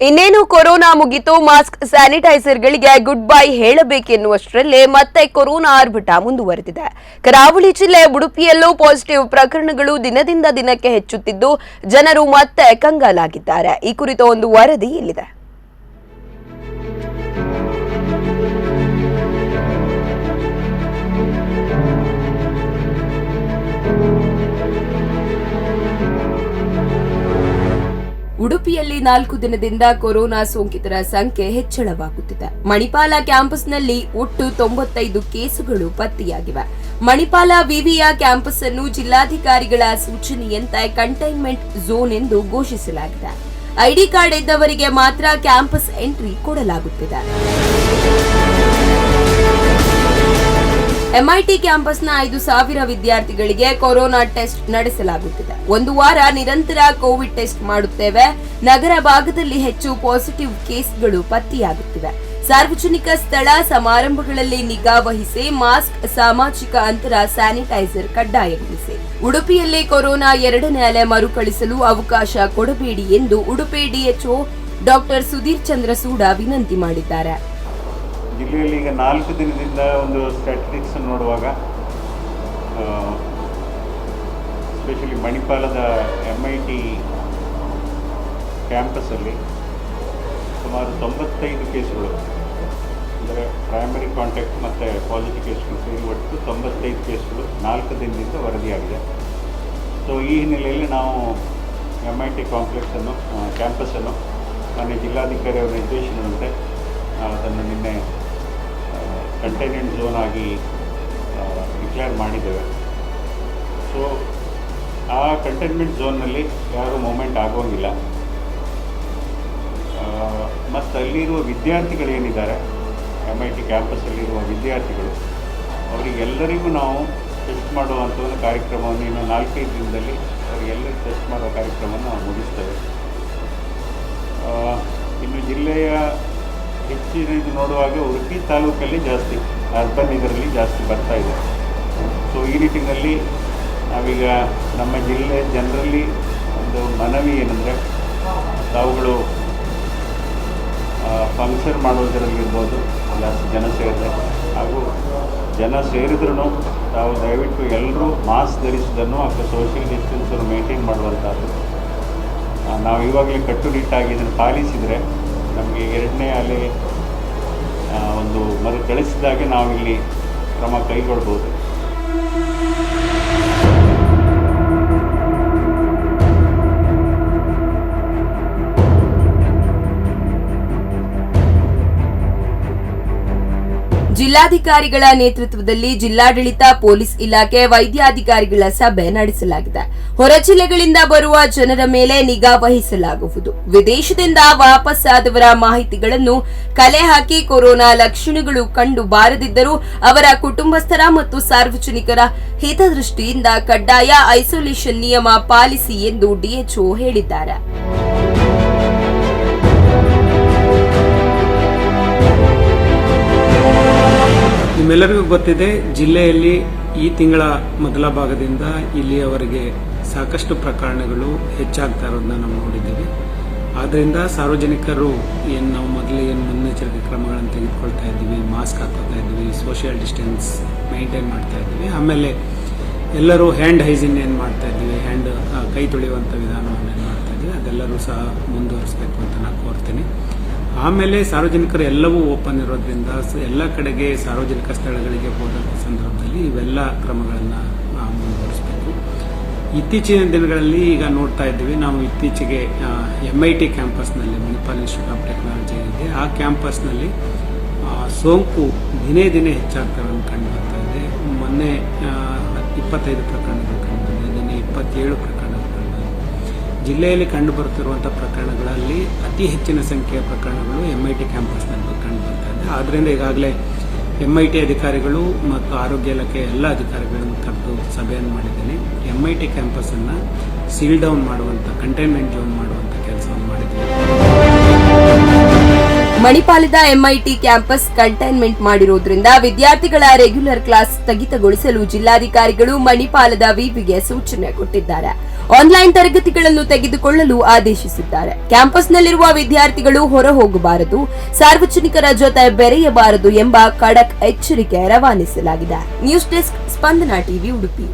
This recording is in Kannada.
ಇನ್ನೇನು ಕೊರೋನಾ ಮುಗಿತು, ಮಾಸ್ಕ್ ಸ್ಯಾನಿಟೈಸರ್ಗಳಿಗೆ ಗುಡ್ ಬೈ ಹೇಳಬೇಕೆನ್ನುವಷ್ಟರಲ್ಲೇ ಮತ್ತೆ ಕೊರೋನಾ ಆರ್ಭಟ ಮುಂದುವರೆದಿದೆ. ಕರಾವಳಿ ಜಿಲ್ಲೆ ಉಡುಪಿಯಲ್ಲೂ ಪಾಸಿಟಿವ್ ಪ್ರಕರಣಗಳು ದಿನದಿಂದ ದಿನಕ್ಕೆ ಹೆಚ್ಚುತ್ತಿದ್ದು ಜನರು ಮತ್ತೆ ಕಂಗಾಲಾಗಿದ್ದಾರೆ. ಈ ಕುರಿತ ಒಂದು ವರದಿ ಇಲ್ಲಿದೆ. ಉಡುಪಿಯಲ್ಲಿ 4 ದಿನದಿಂದ ಕೊರೋನಾ ಸೋಂಕಿತರ ಸಂಖ್ಯೆ ಹೆಚ್ಚಳವಾಗುತ್ತಿದೆ. ಮಣಿಪಾಲ ಕ್ಯಾಂಪಸ್ನಲ್ಲಿ ಒಟ್ಟು 95 ಕೇಸುಗಳು ಪತ್ತೆಯಾಗಿವೆ. ಮಣಿಪಾಲ ವಿವಿಯ ಕ್ಯಾಂಪಸ್ ಅನ್ನು ಜಿಲ್ಲಾಧಿಕಾರಿಗಳ ಸೂಚನೆಯಂತೆ ಕಂಟೈನ್ಮೆಂಟ್ ಝೋನ್ ಎಂದು ಘೋಷಿಸಲಾಗಿದೆ. ಐಡಿ ಕಾರ್ಡ್ ಇದ್ದವರಿಗೆ ಮಾತ್ರ ಕ್ಯಾಂಪಸ್ ಎಂಟ್ರಿ ಕೊಡಲಾಗುತ್ತಿದೆ. ಎಂಐಟಿ ಕ್ಯಾಂಪಸ್ನ 5,000 ವಿದ್ಯಾರ್ಥಿಗಳಿಗೆ ಕೊರೋನಾ ಟೆಸ್ಟ್ ನಡೆಸಲಾಗುತ್ತಿದೆ. ಒಂದು ವಾರ ನಿರಂತರ ಕೋವಿಡ್ ಟೆಸ್ಟ್ ಮಾಡುತ್ತೇವೆ. ನಗರ ಭಾಗದಲ್ಲಿ ಹೆಚ್ಚು ಪಾಸಿಟಿವ್ ಕೇಸ್ಗಳು ಪತ್ತೆಯಾಗುತ್ತಿವೆ. ಸಾರ್ವಜನಿಕ ಸ್ಥಳ ಸಮಾರಂಭಗಳಲ್ಲಿ ನಿಗಾ ವಹಿಸಿ, ಮಾಸ್ಕ್, ಸಾಮಾಜಿಕ ಅಂತರ, ಸ್ಯಾನಿಟೈಸರ್ ಕಡ್ಡಾಯಗೊಳಿಸಿ. ಉಡುಪಿಯಲ್ಲಿ ಕೊರೋನಾ 2ನೇ ಅಲೆ ಮರುಕಳಿಸಲು ಅವಕಾಶ ಕೊಡಬೇಡಿ ಎಂದು ಉಡುಪಿ ಡಿಎಚ್ಒ ಡಾಕ್ಟರ್ ಸುಧೀರ್ ಚಂದ್ರ ಸೂಡ ವಿನಂತಿ ಮಾಡಿದ್ದಾರೆ. ಜಿಲ್ಲೆಯಲ್ಲಿ ಈಗ 4 ದಿನದಿಂದ ಒಂದು ಸ್ಟ್ಯಾಟಿಸ್ಟಿಕ್ಸ್ ನೋಡುವಾಗ ಎಸ್ಪೆಷಲಿ ಮಣಿಪಾಲದ MIT ಕ್ಯಾಂಪಸ್ಸಲ್ಲಿ ಸುಮಾರು 95 ಕೇಸುಗಳು, ಅಂದರೆ ಪ್ರೈಮರಿ ಕಾಂಟ್ಯಾಕ್ಟ್ ಮತ್ತು ಪಾಸಿಟಿವ್ ಕೇಸ್ಗಳು ಸೇರಿ ಒಟ್ಟು 95 ಕೇಸ್ಗಳು 4 ದಿನದಿಂದ ವರದಿಯಾಗಿದೆ. ಸೊ ಈ ಹಿನ್ನೆಲೆಯಲ್ಲಿ ನಾವು MIT ಕಾಂಪ್ಲೆಕ್ಸನ್ನು ಕ್ಯಾಂಪಸ್ಸನ್ನು ಮಾನ್ಯ ಜಿಲ್ಲಾಧಿಕಾರಿ ಅವರ ನಿರ್ದೇಶನದಂತೆ ಅದನ್ನು ನಿನ್ನೆ ಕಂಟೈನ್ಮೆಂಟ್ ಝೋನ್ ಆಗಿ ಡಿಕ್ಲೇರ್ ಮಾಡಿದ್ದೇವೆ. ಸೊ ಆ ಕಂಟೈನ್ಮೆಂಟ್ ಝೋನ್ನಲ್ಲಿ ಯಾರೂ ಮೂವ್ಮೆಂಟ್ ಆಗೋಂಗಿಲ್ಲ. ಮತ್ತು ಅಲ್ಲಿರುವ ವಿದ್ಯಾರ್ಥಿಗಳೇನಿದ್ದಾರೆ, MIT ಕ್ಯಾಂಪಸ್ಸಲ್ಲಿರುವ ವಿದ್ಯಾರ್ಥಿಗಳು, ಅವರಿಗೆಲ್ಲರಿಗೂ ನಾವು ಟೆಸ್ಟ್ ಮಾಡುವಂಥ ಒಂದು ಕಾರ್ಯಕ್ರಮವನ್ನು ಇನ್ನು 4-5 ದಿನದಲ್ಲಿ ಅವರಿಗೆಲ್ಲರಿಗೂ ಟೆಸ್ಟ್ ಮಾಡುವ ಕಾರ್ಯಕ್ರಮವನ್ನು ನಾವು ಮುಗಿಸ್ತೇವೆ. ಇನ್ನು ಜಿಲ್ಲೆಯ ಹೆಚ್ಚಿನ ಇದು ನೋಡುವಾಗ ಉಡುಪಿ ತಾಲೂಕಲ್ಲಿ ಜಾಸ್ತಿ, ಅರ್ಬನ್ ಇದರಲ್ಲಿ ಜಾಸ್ತಿ ಬರ್ತಾ ಇದೆ. ಸೊ ಈ ನಿಟ್ಟಿನಲ್ಲಿ ನಾವೀಗ ನಮ್ಮ ಜಿಲ್ಲೆ ಜನರಲ್ಲಿ ಒಂದು ಮನವಿ ಏನಂದರೆ, ತಾವುಗಳು ಫಂಕ್ಷನ್ ಮಾಡೋದರಲ್ಲಿರ್ಬೋದು, ಜಾಸ್ತಿ ಜನ ಸೇರಿದೆ, ಹಾಗೂ ಜನ ಸೇರಿದ್ರೂ ತಾವು ದಯವಿಟ್ಟು ಎಲ್ಲರೂ ಮಾಸ್ಕ್ ಧರಿಸೋದನ್ನು ಅಥವಾ ಸೋಷಿಯಲ್ ಡಿಸ್ಟೆನ್ಸನ್ನು ಮೇಂಟೈನ್ ಮಾಡುವಂಥದ್ದು ನಾವು ಇವಾಗಲೇ ಕಟ್ಟುನಿಟ್ಟಾಗಿ ಇದನ್ನು ಪಾಲಿಸಿದರೆ ನಮಗೆ 2ನೇ ಅಲೆ ಒಂದು ಮರುಕಳಿಸಿದಾಗೆ ನಾವಿಲ್ಲಿ ಕ್ರಮ ಕೈಗೊಳ್ಬೋದು. ಜಿಲ್ಲಾಧಿಕಾರಿಗಳ ನೇತೃತ್ವದಲ್ಲಿ ಜಿಲ್ಲಾಡಳಿತ, ಪೊಲೀಸ್ ಇಲಾಖೆ, ವೈದ್ಯಾಧಿಕಾರಿಗಳ ಸಭೆ ನಡೆಸಲಾಗಿದೆ. ಹೊರ ಜಿಲ್ಲೆಗಳಿಂದ ಬರುವ ಜನರ ಮೇಲೆ ನಿಗಾ ವಹಿಸಲಾಗುವುದು. ವಿದೇಶದಿಂದ ವಾಪಸ್ಸಾದವರ ಮಾಹಿತಿಗಳನ್ನು ಕಲೆ ಹಾಕಿ ಕೊರೋನಾ ಲಕ್ಷಣಗಳು ಕಂಡು ಬಾರದಿದ್ದರೂ ಅವರ ಕುಟುಂಬಸ್ಥರ ಮತ್ತು ಸಾರ್ವಜನಿಕರ ಹಿತದೃಷ್ಟಿಯಿಂದ ಕಡ್ಡಾಯ ಐಸೋಲೇಷನ್ ನಿಯಮ ಪಾಲಿಸಿ ಎಂದು ಡಿಎಚ್ಒ ಹೇಳಿದ್ದಾರೆ. ನಿಮ್ಮೆಲ್ಲರಿಗೂ ಗೊತ್ತಿದೆ, ಜಿಲ್ಲೆಯಲ್ಲಿ ಈ ತಿಂಗಳ ಮೊದಲ ಭಾಗದಿಂದ ಇಲ್ಲಿಯವರೆಗೆ ಸಾಕಷ್ಟು ಪ್ರಕರಣಗಳು ಹೆಚ್ಚಾಗ್ತಾ ಇರೋದನ್ನ ನಾವು ನೋಡಿದ್ದೀವಿ. ಆದ್ದರಿಂದ ಸಾರ್ವಜನಿಕರು ನಾವು ಮೊದಲೇ ಮುನ್ನೆಚ್ಚರಿಕೆ ಕ್ರಮಗಳನ್ನು ತೆಗೆದುಕೊಳ್ತಾ ಇದ್ದೀವಿ, ಮಾಸ್ಕ್ ಹಾಕೋತಾ ಇದ್ದೀವಿ, ಸೋಷಿಯಲ್ ಡಿಸ್ಟೆನ್ಸ್ ಮೇಂಟೈನ್ ಮಾಡ್ತಾ ಇದ್ದೀವಿ. ಆಮೇಲೆ ಎಲ್ಲರೂ ಹ್ಯಾಂಡ್ ಹೈಜಿನ್ ಏನು ಮಾಡ್ತಾ ಇದ್ದೀವಿ, ಕೈ ತೊಳೆಯುವಂಥ ವಿಧಾನವನ್ನು ಏನು ಮಾಡ್ತಾ ಇದ್ದೀವಿ, ಅದೆಲ್ಲರೂ ಸಹ ಮುಂದುವರಿಸಬೇಕು ಅಂತ ನಾನು ಕೋರ್ತೀನಿ. ಆಮೇಲೆ ಸಾರ್ವಜನಿಕರು ಎಲ್ಲವೂ ಓಪನ್ ಇರೋದ್ರಿಂದ ಎಲ್ಲ ಕಡೆಗೆ ಸಾರ್ವಜನಿಕ ಸ್ಥಳಗಳಿಗೆ ಹೋದಂಥ ಸಂದರ್ಭದಲ್ಲಿ ಇವೆಲ್ಲ ಕ್ರಮಗಳನ್ನು ಮುಂದುವರಿಸಬೇಕು. ಇತ್ತೀಚಿನ ದಿನಗಳಲ್ಲಿ ಈಗ ನೋಡ್ತಾ ಇದ್ದೀವಿ, ನಾವು ಇತ್ತೀಚೆಗೆ MIT ಕ್ಯಾಂಪಸ್ನಲ್ಲಿ, ಮಣಿಪಾಲ್ ಇನ್ಸ್ಟಿಟ್ಯೂಟ್ ಆಫ್ ಟೆಕ್ನಾಲಜಿ ಇದೆ, ಆ ಕ್ಯಾಂಪಸ್ನಲ್ಲಿ ಸೋಂಕು ದಿನೇ ದಿನೇ ಹೆಚ್ಚಾಗ್ತವೆ ಕಂಡು ಬರ್ತಾ ಇದೆ. ಮೊನ್ನೆ 25 ಪ್ರಕರಣಗಳು ಕಂಡು ಬಂದಿದೆ, ನಿನ್ನೆ 27 ಪ್ರಕರಣಗಳು. ಜಿಲ್ಲೆಯಲ್ಲಿ ಕಂಡುಬರುತ್ತಿರುವಂಥ ಪ್ರಕರಣಗಳಲ್ಲಿ ಅತಿ ಹೆಚ್ಚಿನ ಸಂಖ್ಯೆಯ ಪ್ರಕರಣಗಳು MIT ಕ್ಯಾಂಪಸ್ನಲ್ಲಿ ಕಂಡು ಬರ್ತಾ ಇದೆ. ಆದ್ದರಿಂದ ಈಗಾಗಲೇ MIT ಅಧಿಕಾರಿಗಳು ಮತ್ತು ಆರೋಗ್ಯ ಇಲಾಖೆ ಎಲ್ಲ ಅಧಿಕಾರಿಗಳನ್ನು ಕರೆದು ಸಭೆಯನ್ನು ಮಾಡಿದ್ದೇನೆ. MIT ಕ್ಯಾಂಪಸ್ಸನ್ನು ಸೀಲ್ ಡೌನ್ ಮಾಡುವಂಥ, ಕಂಟೈನ್ಮೆಂಟ್ ಝೋನ್ ಮಾಡುವಂಥ ಕೆಲಸವನ್ನು ಮಾಡಿದ್ದೇವೆ. ಮಣಿಪಾಲದ MIT ಕ್ಯಾಂಪಸ್ ಕಂಟೈನ್ಮೆಂಟ್ ಮಾಡಿರುವುದರಿಂದ ವಿದ್ಯಾರ್ಥಿಗಳ ರೆಗ್ಯುಲರ್ ಕ್ಲಾಸ್ ಸ್ಥಗಿತಗೊಳಿಸಲು ಜಿಲ್ಲಾಧಿಕಾರಿಗಳು ಮಣಿಪಾಲದ ವಿವಿಗೆ ಸೂಚನೆ ಕೊಟ್ಟಿದ್ದಾರೆ. ಆನ್ಲೈನ್ ತರಗತಿಗಳನ್ನು ತೆಗೆದುಕೊಳ್ಳಲು ಆದೇಶಿಸಿದ್ದಾರೆ. ಕ್ಯಾಂಪಸ್ನಲ್ಲಿರುವ ವಿದ್ಯಾರ್ಥಿಗಳು ಹೊರ ಹೋಗಬಾರದು, ಸಾರ್ವಜನಿಕರ ಜೊತೆ ಬೆರೆಯಬಾರದು ಎಂಬ ಖಡಕ್ ಎಚ್ಚರಿಕೆ ರವಾನಿಸಲಾಗಿದೆ. ನ್ಯೂಸ್ ಡೆಸ್ಕ್, ಸ್ಪಂದನ ಟಿವಿ, ಉಡುಪಿ.